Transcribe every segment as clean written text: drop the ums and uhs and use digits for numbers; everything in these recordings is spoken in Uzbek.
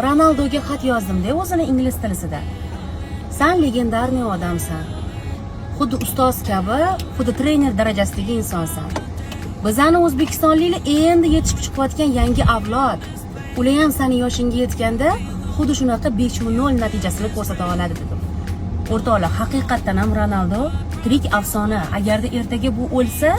Ronaldoga xat yozdim-da o'zini ingliz tilisida. Sen legendarniy odamsan. Xuddi ustoz kabi, xuddi trener darajasidagi insonsan. Bizani o'zbekistonliklar endi yetishib chiqayotgan yangi avlod. Ular ham seni yoshingga yetganda xuddi shunaqa 5-0 natijasini ko'rsata oladi dedim. O'rtoqlar, haqiqatan ham Ronaldo tirik afsona. Agarda ertaga bu o'lsa,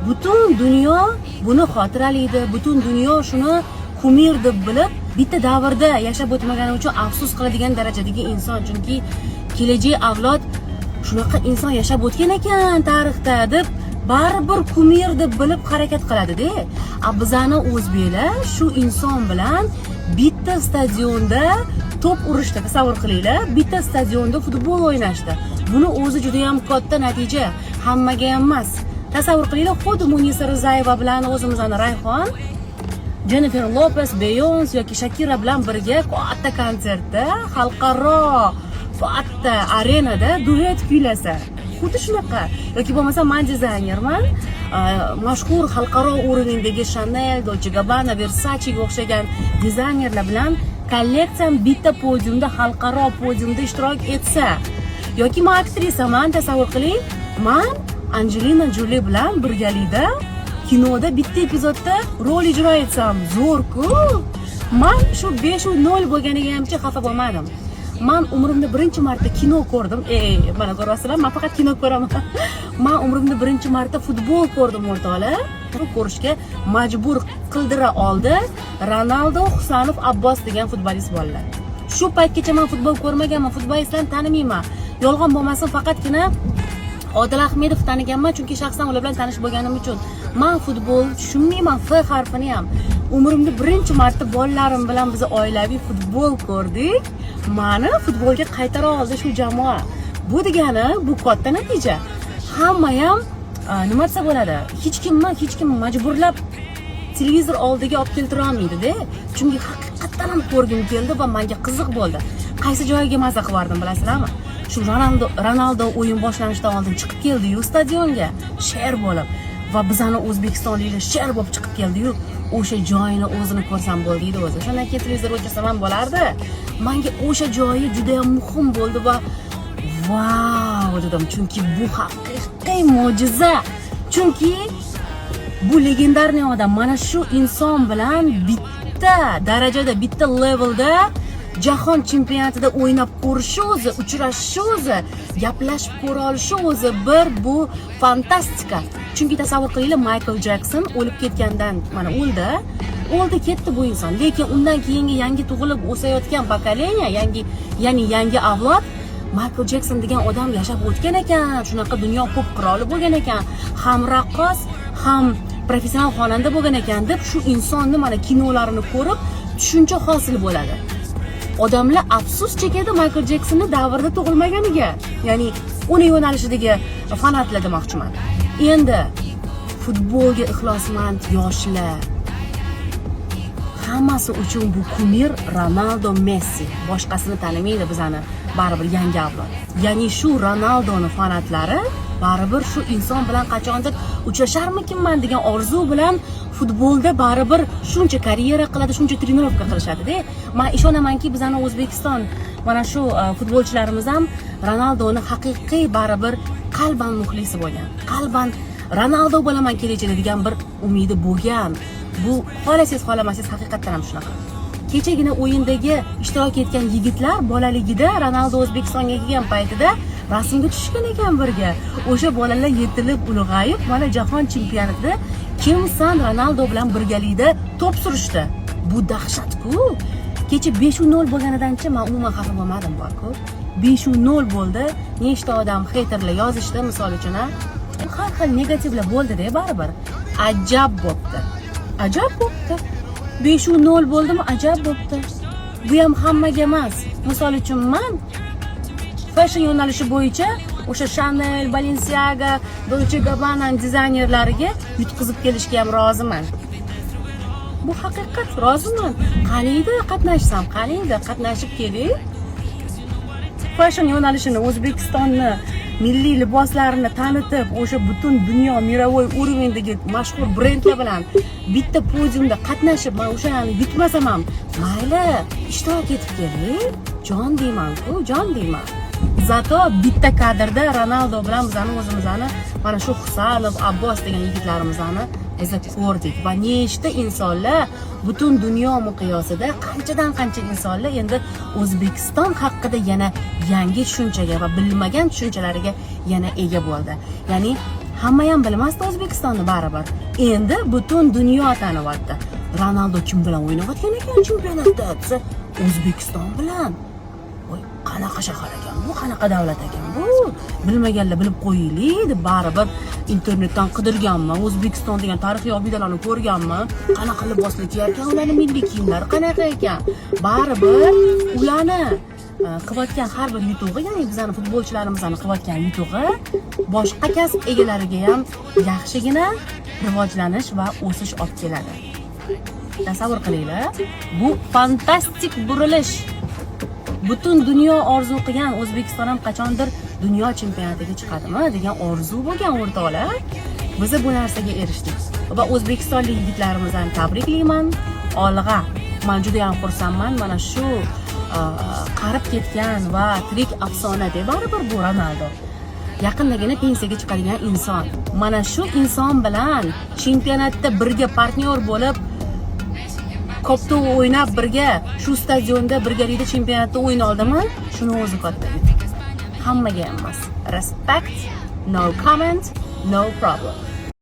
butun dunyo buni xotiralaydi, butun dunyo shuni kumir deb bilib, bitta davrda yashab o'tmagani uchun afsus qiladigan darajadagi inson. Chunki kelajak avlod shunaqa inson yashab o'tgan ekan tarixda deb baribir kumir deb bilib harakat qiladi-da. Bizani o'zbeklar shu inson bilan bitta stadionda top urishdi, tasavvur qilinglar, bitta stadionda futbol o'ynashdi. Buni o'zi juda ham katta natija, hammaga ham emas. Tasavvur qilinglar, xuddi Munisa Rizayeva bilan o'zimizning Rayhon, Jennifer Lopez, Beyonce yoki Shakira bilan birga katta konsertda, xalqaro katta arenada duet kuylasa, xuddi shunaqa. Yoki bo'lmasa, men dizaynerman, mashhur xalqaro o'rindagi Chanel, Dolce Gabbana, Versace ga o'xshagan dizaynerlar bilan kolleksiyam bitta podiumda, xalqaro podiumda ishtirok etsa, yoki men aktrisaman, tasavvur qiling, men Angelina Jolie bilan birgalikda kinoda bitta epizodda rol ijro etsam, zo'r-ku. Men shu 5-0 bo'lganiga hamcha xafa bo'lmadim. Men umrimda birinchi marta kino ko'rdim. Mana ko'rasizlar, men faqat kino ko'raman. Men umrimda birinchi marta futbol ko'rdim, o'rtoqlar. Ko'rishga majbur qildira oldi Ronaldo Husanov Abbos degan futbolist bolalar. Shu paytgacha men futbol ko'rmaganman, futbolistlarni tanimayman. Yolg'on bo'lmasin, faqatgina Odil Ahmedov taniganman, chunki shaxsan ular bilan tanish bo'lganim uchun. Men futbol tushunmayman, F harfini ham. Umrimda birinchi marta bolalarim bilan biz oilaviy futbol ko'rdik. Meni futbolga qaytara oldi shu jamoa. Bu degani, bu katta natija. Hamma ham nima desa bo'ladi? Hech kim majburlab televizor oldiga olib keltira olmaydi-da. Chunki haqiqatan ham ko'rgim keldi va menga qiziq bo'ldi. Qaysi joyiga maza qilib bilasizlarmi? Shu Ronaldo o'yin boshlanishidan oldin chiqib keldi-yu stadionga, sher bo'lib, va bizani o'zbekistonliklar sher bo'lib chiqib keldi-yu, o'sha joyini o'zini ko'rsam bo'ldi edi o'zi. Shundan keyin televizor o'chirsam ham bo'lardi. Menga o'sha joyi juda ham muhim bo'ldi va vau dedim, chunki bu haqiqiy mo'jiza. Chunki bu legendarniy odam mana shu inson bilan bitta darajada, bitta levelda jahon chempionatida o'ynab ko'rishi o'zi, uchrashishi o'zi, gaplashib ko'ra olishi o'zi bu fantastika. Chunki tasavvur qilinglar, Michael Jackson o'lib ketgandan mana o'ldi ketdi bu inson. Lekin undan keyingi yangi tug'ilib o'sayotgan pokoleniya, yangi avlod Michael Jackson degan odam yashab o'tgan ekan, shunaqa dunyo pop qiroli bo'lgan ekan, ham raqqos, ham professional xonanda bo'lgan ekan deb shu insonni mana kinolarini ko'rib tushuncha hosil bo'ladi. Odamlar afsus chekadi Michael Jacksonni davrida tug'ilmaganiga. Ya'ni uni yo'nalishidagi fanatlar demoqchiman. Endi futbolga ixlosmand yoshlar hammasi uchun bu kumir Ronaldo, Messi. Boshqasini tanimaydi bizani baribir yangi avlod. Ya'ni shu Ronaldoni fanatlari baribir shu inson bilan qachondir uchrasharmikinman degan orzu bilan futbolda baribir shuncha karyera qiladi, shuncha trenirovka qilishadi-da. Men ishonamanki, bizani O'zbekiston mana shu futbolchilarimiz ham Ronaldoni haqiqiy baribir qalban muxlisi bo'lgan. Qalban Ronaldo bo'laman kelajakda degan bir umidi bo'lgan. Bu xolasiz xolamassiz haqiqatan ham shunaqa. Kechagina o'yindagi ishtirok etgan yigitlar bolaligida Ronaldo O'zbekistonga kelgan paytida rasmga tushgan ekan birga. O'sha bolalar yetilib ulg'ayib, mana jahon chempionatida kimsan Ronaldo bilan birgalikda top surishdi. Bu dahshat-ku. Kecha 5-0 bo'lganidan-chi men umuman xafa bo'lmadim borku. 5-0 bo'ldi. Nechta odam haterlar yozishdi, misol uchun, har xil negativlar bo'ldi-da baribir. Ajab bo'pti. Ajab bo'pti. 5-0 bo'ldimi? Ajab bo'pti. Bu ham hammaga emas. Misol uchun men fashion yo'nalishi bo'yicha o'sha Chanel, Balenciaga, Dolce Gabbana dizaynerlariga yutqizib kelishga ham roziman. Bu haqiqat, roziman. Qaniydi qatnashsam, qaniydi qatnashib keling. Fashion yo'nalishini, O'zbekistonni milliy liboslarini tanitib, o'sha butun dunyo mirovoy уровеньdagi mashhur brendlar bilan bitta podiumda qatnashib, men o'shani yutmasam ham, mayli, ishtirok etib keling. Jon deyman-ku, jon deyman. Zato bitta kadrda Ronaldo bilan bizani o'zimizni mana shu Husanov, Abbos degan yigitlarimizni ko'rdik va nechta insonlar butun dunyo miqyosida qanchadan qancha insonlar endi O'zbekiston haqida yana yangi tushunchaga va bilmagan tushunchalariga yana ega bo'ldi. Ya'ni hamma ham bilmasdi O'zbekistonni baribir. Endi butun dunyo tanilyapti. Ronaldo kim bilan o'ynayotgan ekan chempionatda desa, O'zbekiston bilan. Voy, qanaqa shahar ekan bu, qanaqa davlat ekan bu? Bilmaganlar bilib qo'yaylik deb baribir internetdan qidirganman, O'zbekiston degan tarixiy obidalarni ko'rganman. Qanaqa liboslar kiyar ekan, ularning milliy kiyimlari qanaqa ekan? Baribir ularni qilayotgan har bir yutug'i, ya'ni bizning futbolchilarimizning qilayotgan yutug'i boshqa kasb egalariga ham yaxshigina rivojlanish va o'sish olib keladi. Tasavvur qilinglar, bu fantastik burilish. Butun dunyo orzu qilgan, O'zbekiston ham qachondir dunyo chempionatiga chiqadimi degan orzu bo'lgan o'rtoqlar. Biz bu narsaga erishdik va o'zbekistonlik yigitlarimizni tabriklayman. Olg'a. Men juda ham xursandman. Mana shu qarib ketgan va tirik afsona deb baribir bu Ronaldo. Yaqindagina pensiyaga chiqadigan inson. Mana shu inson bilan chempionatda birga partnyor bo'lib Kopda o'ynab birga shu stadionda birgalikda chempionatda o'yin oldimi? Shuni o'zi katta. Hammaga emas. Respect, no comment, no problem.